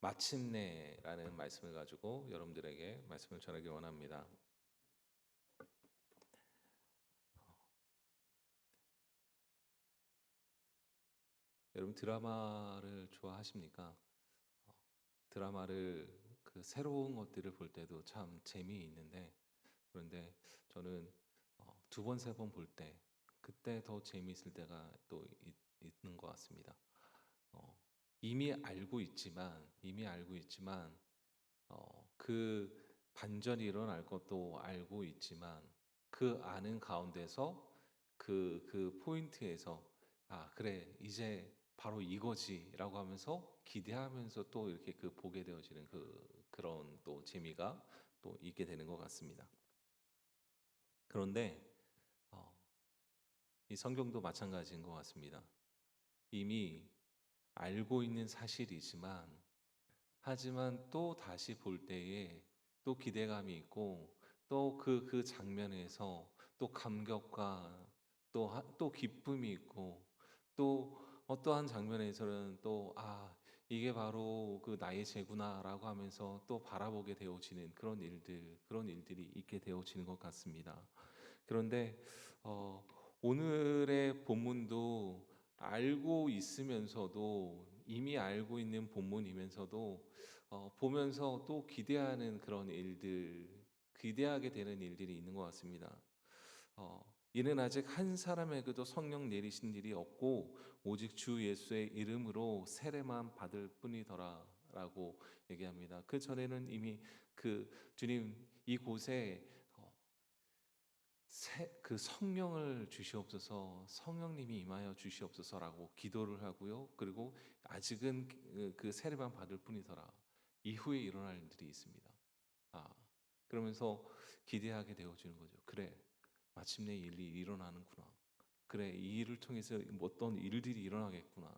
마침내라는 말씀을 가지고 여러분들에게 말씀을 전하기 원합니다. 여러분 드라마를 좋아하십니까? 드라마를 새로운 것들을 볼 때도 참 재미있는데, 그런데 저는 두 번, 세 번 볼 때 그때 더 재미있을 때가 또 있는 것 같습니다. 이미 알고 있지만 그 반전이 일어날 것도 알고 있지만 그 아는 가운데서 그 포인트에서 그래 이제 바로 이거지라고 하면서 기대하면서 또 이렇게 보게 되어지는 그런 또 재미가 또 있게 되는 것 같습니다. 그런데 어, 이 성경도 마찬가지인 것 같습니다. 이미 알고 있는 사실이지만 하지만 또 다시 볼 때에 또 기대감이 있고 또 그 장면에서 또 감격과 또 기쁨이 있고 또 어떠한 장면에서는 또 이게 바로 그 나의 죄구나라고 하면서 또 바라보게 되어지는 그런 일들이 있게 되어지는 것 같습니다. 그런데 어, 오늘의 본문도 알고 있으면서도 이미 알고 있는 본문이면서도 보면서 또 기대하게 되는 일들이 있는 것 같습니다. 이는 아직 한 사람에게도 성령 내리신 일이 없고 오직 주 예수의 이름으로 세례만 받을 뿐이더라라고 얘기합니다. 그 전에는 이미 주님 이곳에 그 성령을 주시옵소서, 성령님이 임하여 주시옵소서라고 기도를 하고요. 그리고 아직은 그 세례만 받을 뿐이더라. 이후에 일어날 일들이 있습니다. 아, 그러면서 기대하게 되어지는 거죠. 그래, 마침내 일이 일어나는구나. 그래, 이 일을 통해서 어떤 일들이 일어나겠구나.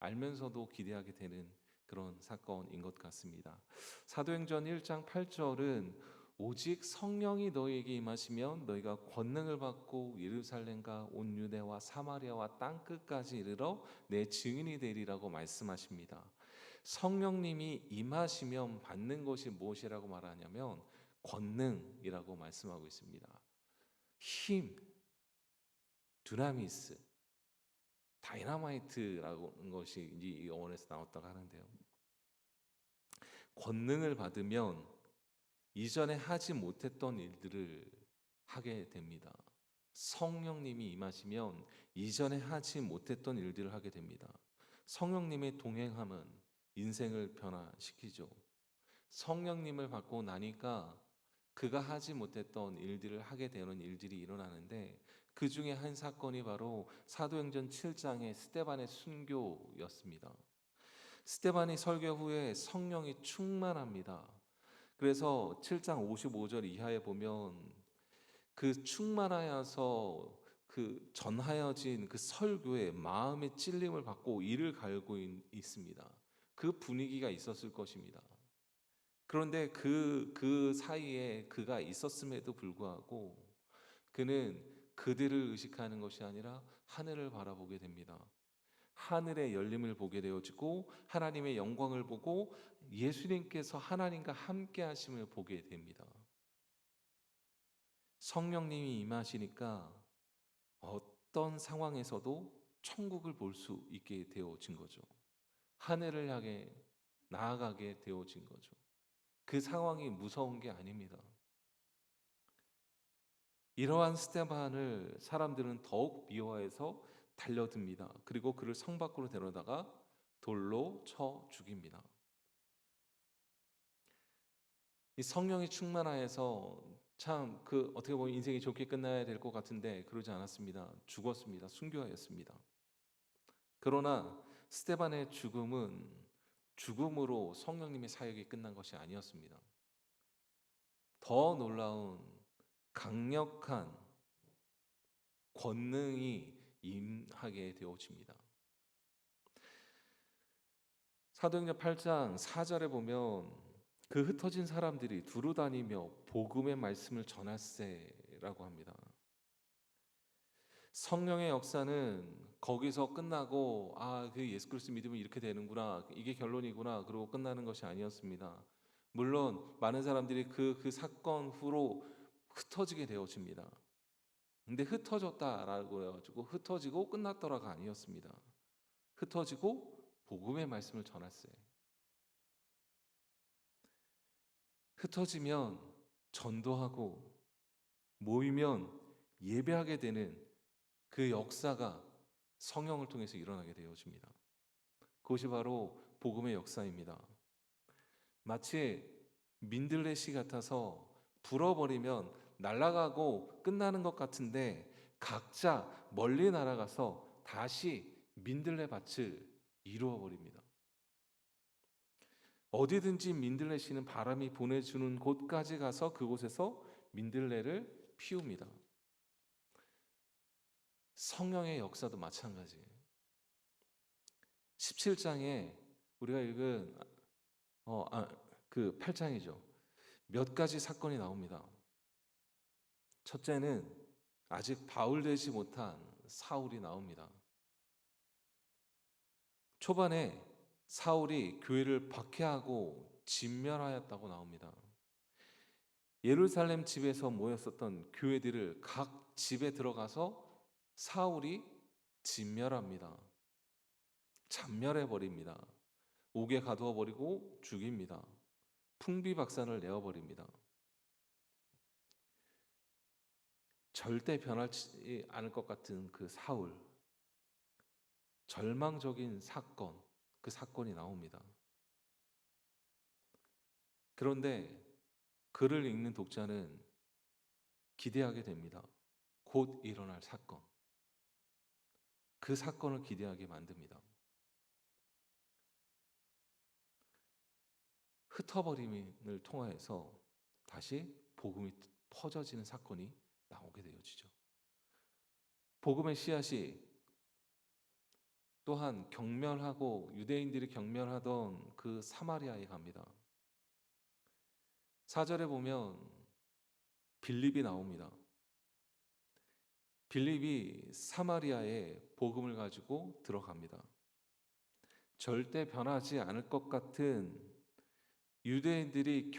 알면서도 기대하게 되는 그런 사건인 것 같습니다. 사도행전 1장 8절은 오직 성령이 너희에게 임하시면 너희가 권능을 받고 예루살렘과 온 유대와 사마리아와 땅 끝까지 이르러 내 증인이 되리라고 말씀하십니다. 성령님이 임하시면 받는 것이 무엇이라고 말하냐면 권능이라고 말씀하고 있습니다. 힘, 두나미스, 다이나마이트라는 것이 이제 이 어원에서 나왔다고 하는데요. 권능을 받으면 이전에 하지 못했던 일들을 하게 됩니다. 성령님이 임하시면 이전에 하지 못했던 일들을 하게 됩니다. 성령님의 동행함은 인생을 변화시키죠. 성령님을 받고 나니까 그가 하지 못했던 일들을 하게 되는 일들이 일어나는데 그 중에 한 사건이 바로 사도행전 7장의 스데반의 순교였습니다. 스데반이 설교 후에 성령이 충만합니다. 그래서 7장 55절 이하에 보면 그 충만하여서 그 전하여진 그 설교에 마음의 찔림을 받고 이를 갈고 있습니다. 그 분위기가 있었을 것입니다. 그런데 그 사이에 그가 있었음에도 불구하고 그는 그들을 의식하는 것이 아니라 하늘을 바라보게 됩니다. 하늘의 열림을 보게 되어지고 하나님의 영광을 보고 예수님께서 하나님과 함께 하심을 보게 됩니다. 성령님이 임하시니까 어떤 상황에서도 천국을 볼 수 있게 되어진 거죠. 하늘을 향해 나아가게 되어진 거죠. 그 상황이 무서운 게 아닙니다. 이러한 스데반을 사람들은 더욱 미워해서 달려듭니다. 그리고 그를 성 밖으로 데려다가 돌로 쳐 죽입니다. 이 성령이 충만하여서 참 어떻게 보면 인생이 좋게 끝나야 될 것 같은데 그러지 않았습니다. 죽었습니다. 순교하였습니다. 그러나 스데반의 죽음은 죽음으로 성령님의 사역이 끝난 것이 아니었습니다. 더 놀라운 강력한 권능이 임하게 되어집니다. 사도행전 8장 4절에 보면 그 흩어진 사람들이 두루 다니며 복음의 말씀을 전할세라고 합니다. 성령의 역사는 거기서 끝나고 그 예수 그리스도 믿으면 이렇게 되는구나, 이게 결론이구나 그러고 끝나는 것이 아니었습니다. 물론 많은 사람들이 그 사건 후로 흩어지게 되어집니다. 근데 흩어졌다라고 해가지고 흩어지고 끝났더라가 아니었습니다. 흩어지고 복음의 말씀을 전했어요. 흩어지면 전도하고 모이면 예배하게 되는 그 역사가 성령을 통해서 일어나게 되어집니다. 그것이 바로 복음의 역사입니다. 마치 민들레씨 같아서 불어버리면 날아가고 끝나는 것 같은데 각자 멀리 날아가서 다시 민들레 밭을 이루어 버립니다. 어디든지 민들레씨는 바람이 보내주는 곳까지 가서 그곳에서 민들레를 피웁니다. 성령의 역사도 마찬가지예요. 17장에 우리가 읽은 그 8장이죠. 몇 가지 사건이 나옵니다. 첫째는 아직 바울되지 못한 사울이 나옵니다. 초반에 사울이 교회를 박해하고 진멸하였다고 나옵니다. 예루살렘 집에서 모였었던 교회들을 각 집에 들어가서 사울이 진멸합니다. 잔멸해버립니다. 옥에 가두어 버리고 죽입니다. 풍비박산을 내어버립니다. 절대 변하지 않을 것 같은 그 사울, 절망적인 사건, 그 사건이 나옵니다. 그런데 글을 읽는 독자는 기대하게 됩니다. 곧 일어날 사건, 그 사건을 기대하게 만듭니다. 흩어버림을 통하여서 다시 복음이 퍼져지는 사건이 나오게 되어지죠. 복음의 씨앗이 또한 경멸하고 유대인들이 경멸하던 그 사마리아에 갑니다. 4절에 보면 빌립이 나옵니다. 빌립이 사마리아에 복음을 가지고 들어갑니다. 절대 변하지 않을 것 같은 유대인들이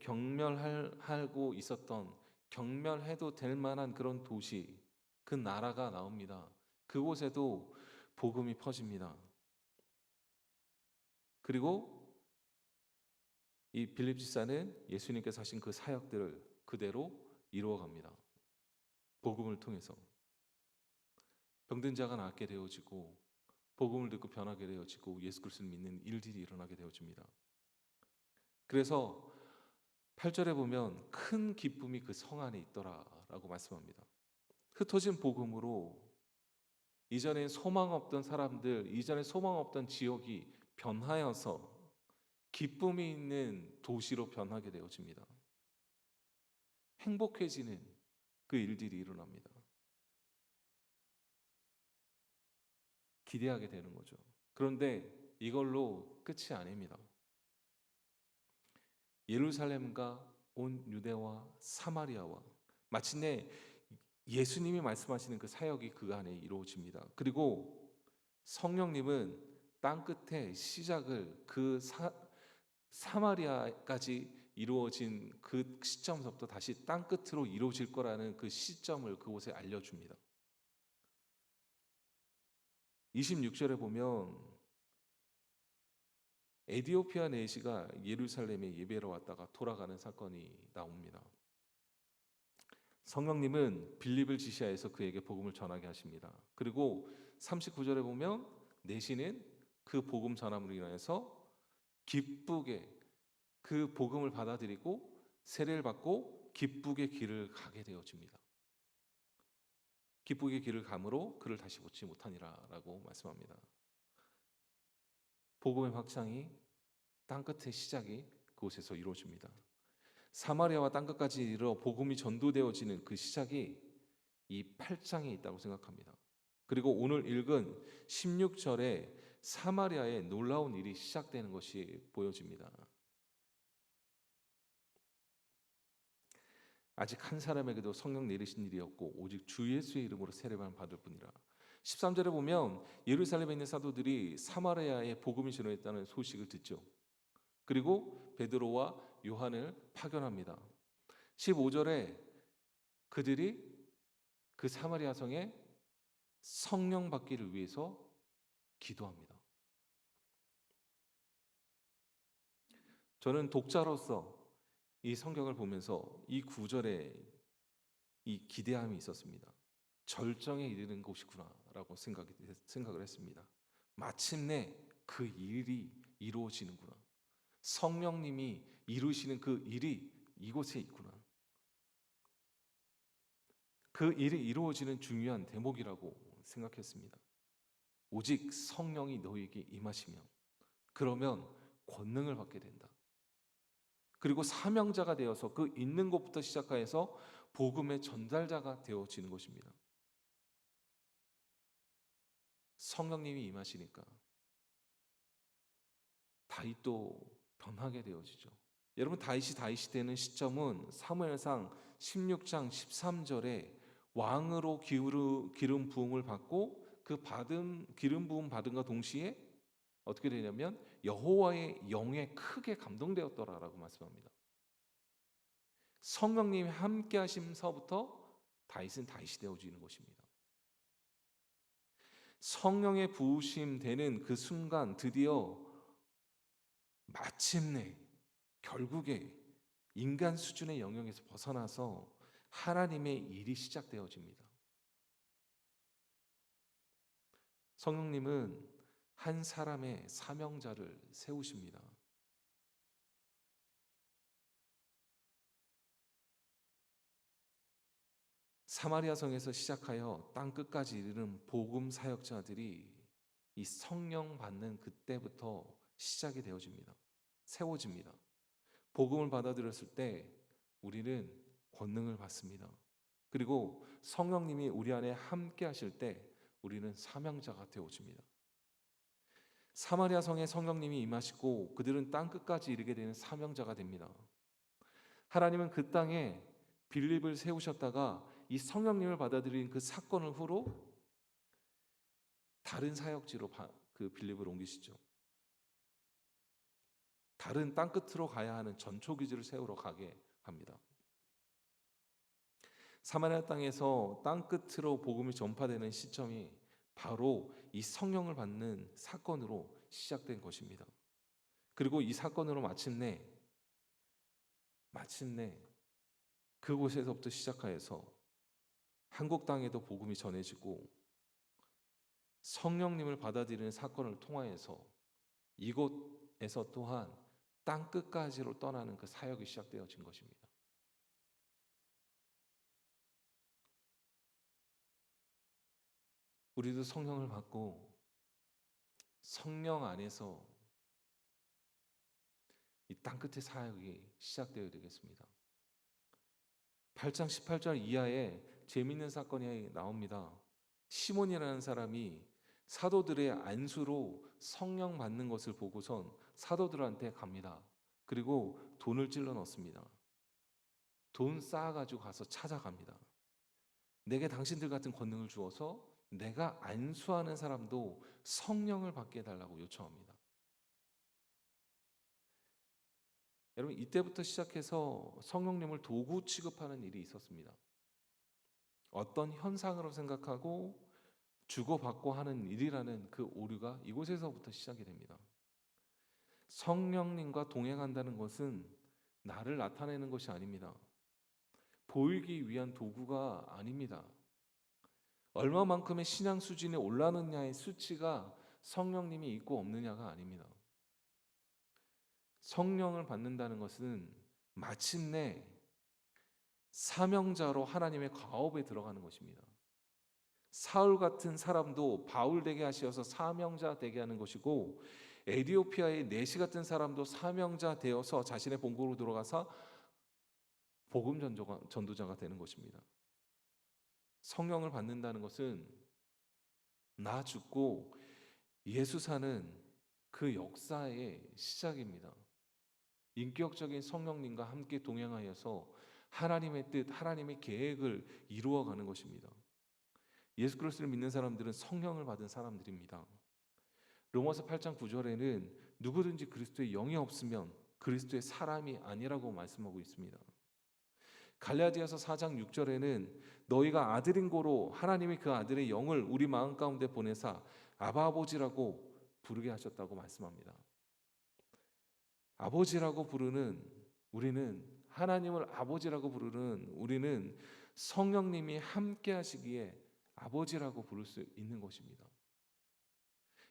경멸하고 있었던, 경멸해도 될 만한 그런 도시, 그 나라가 나옵니다. 그곳에도 복음이 퍼집니다. 그리고 이 빌립 집사는 예수님께서 하신 그 사역들을 그대로 이루어갑니다. 복음을 통해서 병든 자가 낫게 되어지고 복음을 듣고 변하게 되어지고 예수 그리스도를 믿는 일들이 일어나게 되어집니다. 그래서 8절에 보면 큰 기쁨이 그 성 안에 있더라라고 말씀합니다. 흩어진 복음으로 이전에 소망 없던 사람들, 이전에 소망 없던 지역이 변하여서 기쁨이 있는 도시로 변하게 되어집니다. 행복해지는 그 일들이 일어납니다. 기대하게 되는 거죠. 그런데 이걸로 끝이 아닙니다. 예루살렘과 온 유대와 사마리아와 마침내 예수님이 말씀하시는 그 사역이 그 안에 이루어집니다. 그리고 성령님은 땅끝에 시작을 그 사마리아까지 이루어진 그 시점부터 다시 땅끝으로 이루어질 거라는 그 시점을 그곳에 알려줍니다. 26절에 보면 에디오피아 내시가 예루살렘에 예배로 왔다가 돌아가는 사건이 나옵니다. 성령님은 빌립을 지시하여서 그에게 복음을 전하게 하십니다. 그리고 39절에 보면 내시는 그 복음 전함으로 인하여서 기쁘게 그 복음을 받아들이고 세례를 받고 기쁘게 길을 가게 되어집니다. 기쁘게 길을 감으로 그를 다시 보지 못하니라 라고 말씀합니다. 복음의 확장이 땅끝의 시작이 그곳에서 이루어집니다. 사마리아와 땅끝까지 이르러 복음이 전도되어지는 그 시작이 이 8장에 있다고 생각합니다. 그리고 오늘 읽은 16절에 사마리아에 놀라운 일이 시작되는 것이 보여집니다. 아직 한 사람에게도 성령 내리신 일이 없고 오직 주 예수의 이름으로 세례만 받을 뿐이라. 13절에 보면 예루살렘에 있는 사도들이 사마리아에 복음을 전했다는 소식을 듣죠. 그리고 베드로와 요한을 파견합니다. 15절에 그들이 그 사마리아 성에 성령 받기를 위해서 기도합니다. 저는 독자로서 이 성경을 보면서 이 구절에 이 기대함이 있었습니다. 절정에 이르는 곳이구나라고 생각을 했습니다. 마침내 그 일이 이루어지는구나. 성령님이 이루시는 그 일이 이곳에 있구나. 그 일이 이루어지는 중요한 대목이라고 생각했습니다. 오직 성령이 너희에게 임하시면, 그러면 권능을 받게 된다. 그리고 사명자가 되어서 그 있는 곳부터 시작해서 복음의 전달자가 되어지는 것입니다. 성령님이 임하시니까 다윗도 변하게 되어지죠. 여러분, 다윗이 되는 시점은 사무엘상 16장 13절에 왕으로 기름 부음을 받고 그 기름 부음 받은과 동시에 어떻게 되냐면 여호와의 영에 크게 감동되었더라라고 말씀합니다. 성령님이 함께 하심서부터 다윗은 다윗이 되어지는 것입니다. 성령의 부으심 되는 그 순간 드디어 마침내 결국에 인간 수준의 영역에서 벗어나서 하나님의 일이 시작되어집니다. 성령님은 한 사람의 사명자를 세우십니다. 사마리아 성에서 시작하여 땅 끝까지 이르는 복음 사역자들이 이 성령 받는 그때부터 시작이 되어집니다. 세워집니다. 복음을 받아들였을 때 우리는 권능을 받습니다. 그리고 성령님이 우리 안에 함께 하실 때 우리는 사명자가 되어집니다. 사마리아 성에 성령님이 임하시고 그들은 땅 끝까지 이르게 되는 사명자가 됩니다. 하나님은 그 땅에 빌립을 세우셨다가 이 성령님을 받아들인 그 사건을 후로 다른 사역지로 그 빌립을 옮기시죠. 다른 땅 끝으로 가야 하는 전초기지를 세우러 가게 합니다. 사마리아 땅에서 땅 끝으로 복음이 전파되는 시점이 바로 이 성령을 받는 사건으로 시작된 것입니다. 그리고 이 사건으로 마침내 그곳에서부터 시작하여서 한국 땅에도 복음이 전해지고 성령님을 받아들이는 사건을 통하여서 이곳에서 또한 땅 끝까지로 떠나는 그 사역이 시작되어진 것입니다. 우리도 성령을 받고 성령 안에서 이 땅 끝의 사역이 시작되어야 되겠습니다. 8장 18절 이하에 재미있는 사건이 나옵니다. 시몬이라는 사람이 사도들의 안수로 성령 받는 것을 보고선 사도들한테 갑니다. 그리고 돈을 찔러 넣습니다. 돈 쌓아가지고 가서 찾아갑니다. 내게 당신들 같은 권능을 주어서 내가 안수하는 사람도 성령을 받게 해달라고 요청합니다. 여러분, 이때부터 시작해서 성령님을 도구 취급하는 일이 있었습니다. 어떤 현상으로 생각하고 주고받고 하는 일이라는 그 오류가 이곳에서부터 시작이 됩니다. 성령님과 동행한다는 것은 나를 나타내는 것이 아닙니다. 보이기 위한 도구가 아닙니다. 얼마만큼의 신앙 수준이 올라느냐의 수치가 성령님이 있고 없느냐가 아닙니다. 성령을 받는다는 것은 마침내 사명자로 하나님의 가업에 들어가는 것입니다. 사울 같은 사람도 바울 되게 하셔서 사명자 되게 하는 것이고, 에디오피아의 내시 같은 사람도 사명자 되어서 자신의 본국으로 들어가서 복음 전도자가 되는 것입니다. 성령을 받는다는 것은 나 죽고 예수 사는 그 역사의 시작입니다. 인격적인 성령님과 함께 동행하여서 하나님의 뜻, 하나님의 계획을 이루어가는 것입니다. 예수 그리스도를 믿는 사람들은 성령을 받은 사람들입니다. 로마서 8장 9절에는 누구든지 그리스도의 영이 없으면 그리스도의 사람이 아니라고 말씀하고 있습니다. 갈라디아서 4장 6절에는 너희가 아들인 고로 하나님이 그 아들의 영을 우리 마음 가운데 보내사 아바 아버지라고 부르게 하셨다고 말씀합니다. 아버지라고 부르는 우리는, 하나님을 아버지라고 부르는 우리는 성령님이 함께 하시기에 아버지라고 부를 수 있는 것입니다.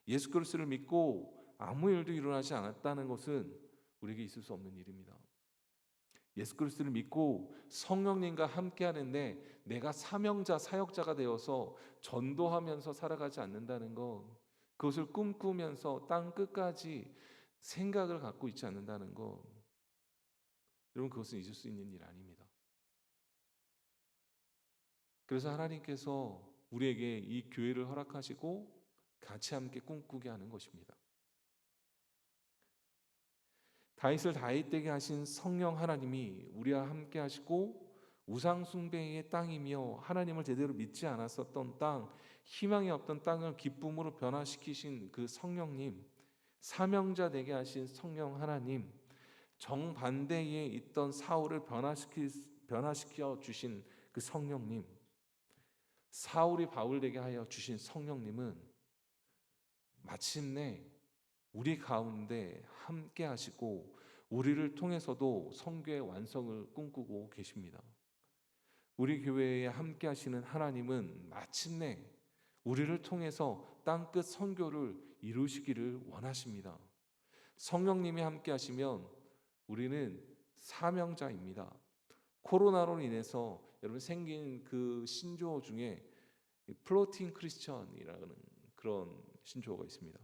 예수 그리스도를 믿고 아무 일도 일어나지 않았다는 것은 우리에게 있을 수 없는 일입니다. 예수 그리스도를 믿고 성령님과 함께 하는데 내가 사명자, 사역자가 되어서 전도하면서 살아가지 않는다는 것, 그것을 꿈꾸면서 땅 끝까지 생각을 갖고 있지 않는다는 것, 여러분, 그것은 있을 수 있는 일 아닙니다. 그래서 하나님께서 우리에게 이 교회를 허락하시고 같이 함께 꿈꾸게 하는 것입니다. 다윗을 다윗되게 하신 성령 하나님이 우리와 함께 하시고 우상 숭배의 땅이며 하나님을 제대로 믿지 않았었던 땅, 희망이 없던 땅을 기쁨으로 변화시키신 그 성령님, 사명자 되게 하신 성령 하나님, 정반대에 있던 사울을 변화시켜 주신 그 성령님, 사울이 바울 되게 하여 주신 성령님은 마침내 우리 가운데 함께 하시고 우리를 통해서도 성교의 완성을 꿈꾸고 계십니다. 우리 교회에 함께 하시는 하나님은 마침내 우리를 통해서 땅끝 선교를 이루시기를 원하십니다. 성령님이 함께 하시면 우리는 사명자입니다. 코로나로 인해서 여러분 생긴 그 신조어 중에 플로팅 크리스천이라는 그런 신조어가 있습니다.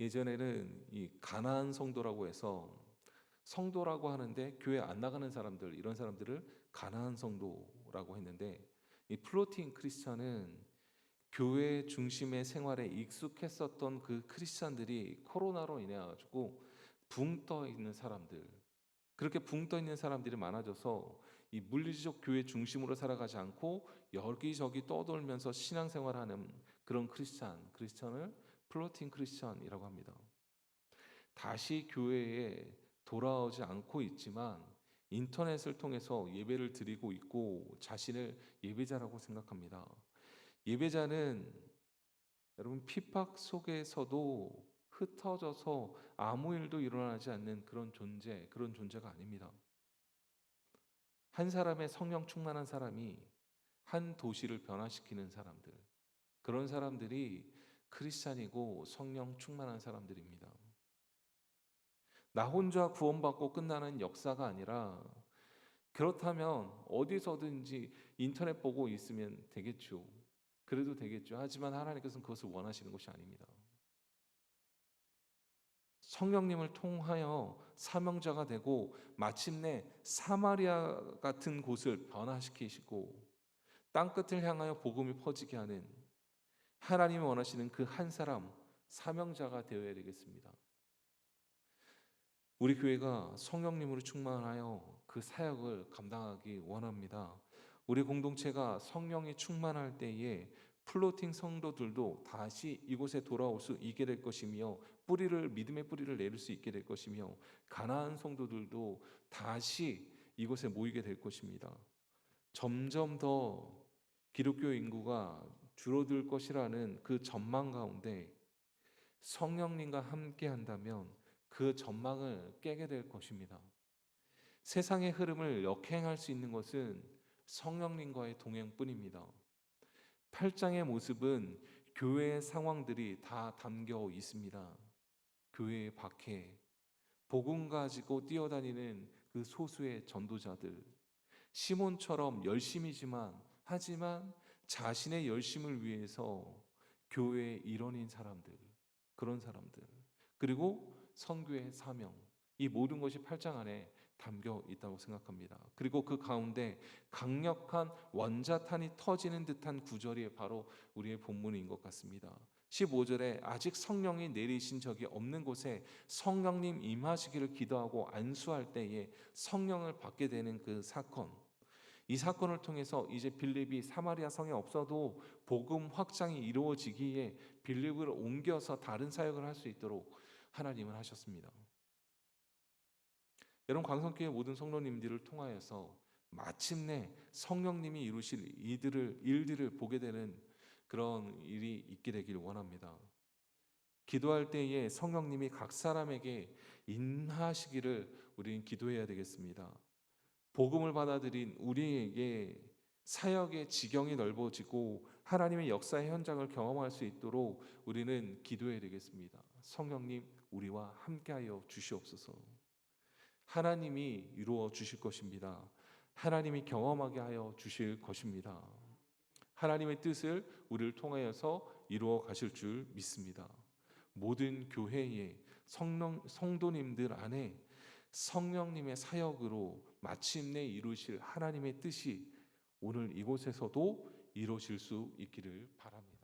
예전에는 이 가나안 성도라고 해서 성도라고 하는데 교회 안 나가는 사람들, 이런 사람들을 가나안 성도라고 했는데, 이 플로팅 크리스천은 교회 중심의 생활에 익숙했었던 그 크리스천들이 코로나로 인해 가지고 붕 떠 있는 사람들, 그렇게 붕 떠 있는 사람들이 많아져서 이 물리적 교회 중심으로 살아가지 않고 여기저기 떠돌면서 신앙생활하는 그런 크리스천을 플로팅 크리스천이라고 합니다. 다시 교회에 돌아오지 않고 있지만 인터넷을 통해서 예배를 드리고 있고 자신을 예배자라고 생각합니다. 예배자는 여러분 핍박 속에서도 흩어져서 아무 일도 일어나지 않는 그런 존재가 아닙니다. 한 사람의 성령 충만한 사람이 한 도시를 변화시키는 사람들, 그런 사람들이 크리스찬이고 성령 충만한 사람들입니다. 나 혼자 구원받고 끝나는 역사가 아니라, 그렇다면 어디서든지 인터넷 보고 있으면 되겠죠. 그래도 되겠죠. 하지만 하나님께서는 그것을 원하시는 것이 아닙니다. 성령님을 통하여 사명자가 되고 마침내 사마리아 같은 곳을 변화시키시고 땅끝을 향하여 복음이 퍼지게 하는, 하나님이 원하시는 그 한 사람, 사명자가 되어야 되겠습니다. 우리 교회가 성령님으로 충만하여 그 사역을 감당하기 원합니다. 우리 공동체가 성령이 충만할 때에 플로팅 성도들도 다시 이곳에 돌아올 수 있게 될 것이며, 믿음의 뿌리를 내릴 수 있게 될 것이며, 가나안 성도들도 다시 이곳에 모이게 될 것입니다. 점점 더 기독교 인구가 줄어들 것이라는 그 전망 가운데 성령님과 함께 한다면 그 전망을 깨게 될 것입니다. 세상의 흐름을 역행할 수 있는 것은 성령님과의 동행뿐입니다. 8장의 모습은 교회의 상황들이 다 담겨 있습니다. 교회의 박해, 복음 가지고 뛰어다니는 그 소수의 전도자들, 시몬처럼 하지만 자신의 열심을 위해서 교회의 일원인 사람들, 그런 사람들, 그리고 선교의 사명, 이 모든 것이 8장 안에 담겨 있다고 생각합니다. 그리고 그 가운데 강력한 원자탄이 터지는 듯한 구절이 바로 우리의 본문인 것 같습니다. 15절에 아직 성령이 내리신 적이 없는 곳에 성령님 임하시기를 기도하고 안수할 때에 성령을 받게 되는 그 사건, 이 사건을 통해서 이제 빌립이 사마리아 성에 없어도 복음 확장이 이루어지기에 빌립을 옮겨서 다른 사역을 할 수 있도록 하나님은 하셨습니다. 여러분, 광성교회 모든 성도님들을 통하여서 마침내 성령님이 이루실 일들을 보게 되는 그런 일이 있게 되길 원합니다. 기도할 때에 성령님이 각 사람에게 인하시기를 우리는 기도해야 되겠습니다. 복음을 받아들인 우리에게 사역의 지경이 넓어지고 하나님의 역사의 현장을 경험할 수 있도록 우리는 기도해야 되겠습니다. 성령님, 우리와 함께하여 주시옵소서. 하나님이 이루어 주실 것입니다. 하나님이 경험하게 하여 주실 것입니다. 하나님의 뜻을 우리를 통하여서 이루어 가실 줄 믿습니다. 모든 교회의 성도님들 안에 성령님의 사역으로 마침내 이루실 하나님의 뜻이 오늘 이곳에서도 이루어질 수 있기를 바랍니다.